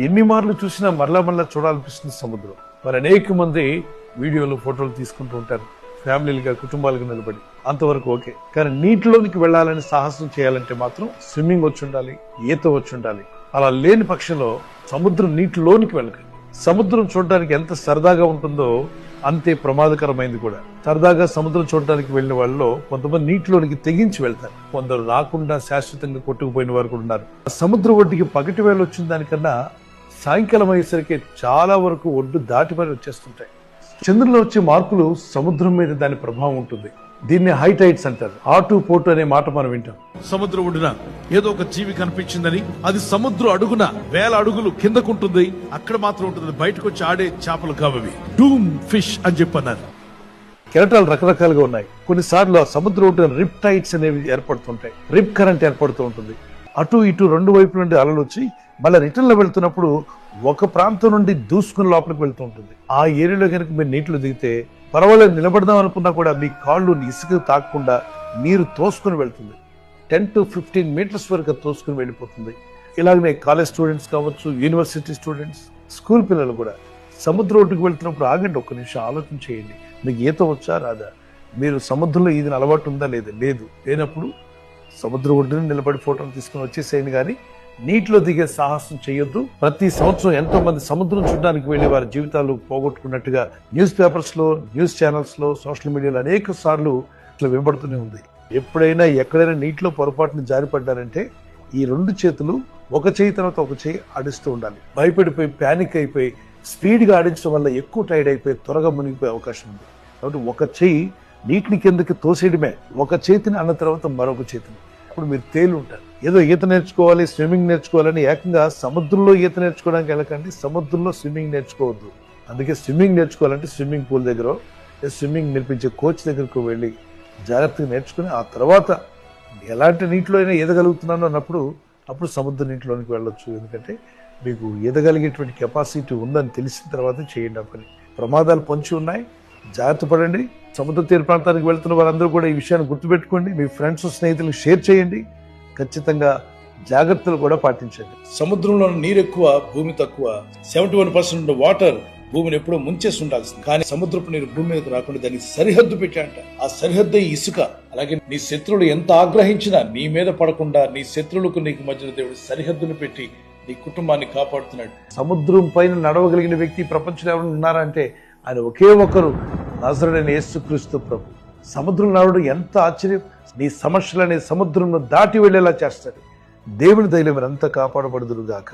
ఎన్ని మార్లు చూసినా మరలా మరలా చూడాలనిపిస్తుంది సముద్రం. మరి అనేక మంది వీడియోలు ఫోటోలు తీసుకుంటూ ఉంటారు, ఫ్యామిలీలుగా కుటుంబాలుగా నిలబడి. అంతవరకు ఓకే, కానీ నీటిలోనికి వెళ్ళాలని సాహసం చేయాలంటే మాత్రం స్విమ్మింగ్ వచ్చి ఉండాలి, ఈత వచ్చి ఉండాలి. అలా లేని పక్షంలో సముద్రం నీటిలోనికి వెళ్ళకండి. సముద్రం చూడడానికి ఎంత సరదాగా ఉంటుందో అంతే ప్రమాదకరమైంది కూడా. సరదాగా సముద్రం చూడడానికి వెళ్ళిన వాళ్ళలో కొంతమంది నీటిలోనికి తెగించి వెళ్తారు, కొందరు రాకుండా శాశ్వతంగా కొట్టుకుపోయిన వారు కూడా ఉన్నారు. సముద్రం ఒడ్డుకి పగటి వేళ వచ్చిన దానికన్నా సాయంకాలం అయ్యేసరికి చాలా వరకు ఒడ్డు దాటి మరి వచ్చేస్తుంటాయి. చంద్రులో వచ్చే మార్పులు సముద్రం మీద దాని ప్రభావం ఉంటుంది. దీన్ని హై టైడ్స్ అంటారు. ఆటు పోటు అనే మాట మనం వింటాం. సముద్రం ఒడ్డున ఏదో ఒక జీవి కనిపించిందని, అది సముద్రం అడుగున 1000 అడుగులు కిందకుంటుంది, అక్కడ మాత్రం ఉంటుంది, బయటకు వచ్చి ఆడే చేపలు కావవి, డూమ్ ఫిష్ అని చెప్పన్నారు. కెరటాలు రకరకాలుగా ఉన్నాయి. కొన్నిసార్లు సముద్రం ఒడ్డున రిప్ టైడ్స్ అనేవి ఏర్పడుతుంటాయి, రిప్ కరెంట్ ఏర్పడుతూ ఉంటుంది. అటు ఇటు రెండు వైపుల నుండి అలలు వచ్చి మళ్ళీ రిటర్న్ లో వెళ్తున్నప్పుడు ఒక ప్రాంతం నుండి దూసుకుని లోపలికి వెళ్తూ ఉంటుంది. ఆ ఏరియాలో కనుక మీరు నీటిలో దిగితే పర్వాలేదు, నిలబడదాం అనుకున్నా కూడా మీ కాళ్ళు ఇసుక తాకకుండా నీరు తోసుకుని వెళ్తుంది. 10 to 15 మీటర్స్ వరకు తోసుకుని వెళ్ళిపోతుంది. ఇలాగనే కాలేజ్ స్టూడెంట్స్ కావచ్చు, యూనివర్సిటీ స్టూడెంట్స్, స్కూల్ పిల్లలు కూడా సముద్రం ఒడ్డుకు వెళ్తున్నప్పుడు ఆగండి, ఒక్క నిమిషం ఆలోచన చేయండి. మీకు ఈత వచ్చా రాదా? మీరు సముద్రంలో ఈదిన అలవాటు ఉందా లేదా? లేనప్పుడు సముద్రం ఒడ్డున నిలబడి ఫోటోలు తీసుకుని వచ్చేసేయండి, కానీ నీటిలో దిగే సాహసం చేయొద్దు. ప్రతి సంవత్సరం ఎంతో మంది సముద్రం చూడడానికి వెళ్లి వారి జీవితాలు పోగొట్టుకున్నట్టుగా న్యూస్ పేపర్స్ లో, న్యూస్ ఛానల్స్ లో, సోషల్ మీడియాలో అనేక సార్లు ఇట్లా వినబడుతూనే ఉంది. ఎప్పుడైనా ఎక్కడైనా నీటిలో పొరపాటున జారిపడ్డారంటే ఈ 2 చేతులు ఒక చేయి తర్వాత ఒక చేయి ఆడిస్తూ ఉండాలి. భయపడిపోయి ప్యానిక్ అయిపోయి స్పీడ్ గా ఆడించడం వల్ల ఎక్కువ టైర్డ్ అయిపోయి త్వరగా మునిగిపోయే అవకాశం ఉంది. కాబట్టి ఒక చేయి నీటిని కిందకి తోసేయడమే, ఒక చేతిని అన్న తర్వాత మరొక చేతిని. అప్పుడు మీరు తేలి ఉంటారు. ఏదో ఈత నేర్చుకోవాలి, స్విమ్మింగ్ నేర్చుకోవాలని ఏకంగా సముద్రంలో ఈత నేర్చుకోవడానికి వెళ్ళకండి, సముద్రంలో స్విమ్మింగ్ నేర్చుకోవద్దు. అందుకే స్విమ్మింగ్ నేర్చుకోవాలంటే స్విమ్మింగ్ పూల్ దగ్గర, స్విమ్మింగ్ నేర్పించే కోచ్ దగ్గరకు వెళ్ళి జాగ్రత్తగా నేర్చుకుని ఆ తర్వాత ఎలాంటి నీటిలో అయినా ఈదగలుగుతున్నాను అప్పుడు సముద్ర నీటిలోనికి వెళ్ళొచ్చు. ఎందుకంటే మీకు ఈదగలిగేటువంటి కెపాసిటీ ఉందని తెలిసిన తర్వాత చేయండి. పని ప్రమాదాలు పొంచి ఉన్నాయి, జాగ్రత్త పడండి. సముద్ర తీర ప్రాంతానికి వెళ్తున్న వారందరూ కూడా ఈ విషయాన్ని గుర్తుపెట్టుకోండి. మీ ఫ్రెండ్స్, స్నేహితులకు షేర్ చేయండి. ఖచ్చితంగా జాగ్రత్తలు కూడా పాటించండి. సముద్రంలో నీరు ఎక్కువ, భూమి తక్కువ. 71% వాటర్ భూమిని ఎప్పుడో ముంచేసి ఉండాల్సింది, కానీ సముద్రపు నీరు భూమి మీదకి రాకుండా దానికి సరిహద్దు పెట్టాంట. ఆ సరిహద్దు ఇసుక. అలాగే నీ శత్రువులు ఎంత ఆగ్రహించినా నీ మీద పడకుండా నీ శత్రువులకు నీకు మధ్యన దేవుడు సరిహద్దును పెట్టి నీ కుటుంబాన్ని కాపాడుతున్నాడు. సముద్రం పైన నడవగలిగిన వ్యక్తి ప్రపంచంలో ఎవరు ఉన్నారంటే ఆయన ఒకే ఒకరు, నజరేయుడైన యేసుక్రీస్తు ప్రభు. సముద్రం నడవడం ఎంత ఆశ్చర్యం! నీ సమస్యలనే సముద్రంను దాటి వెళ్లేలా చేస్తాడు. దేవుని దయలో మీరంతా కాపాడబడుదురుగాక.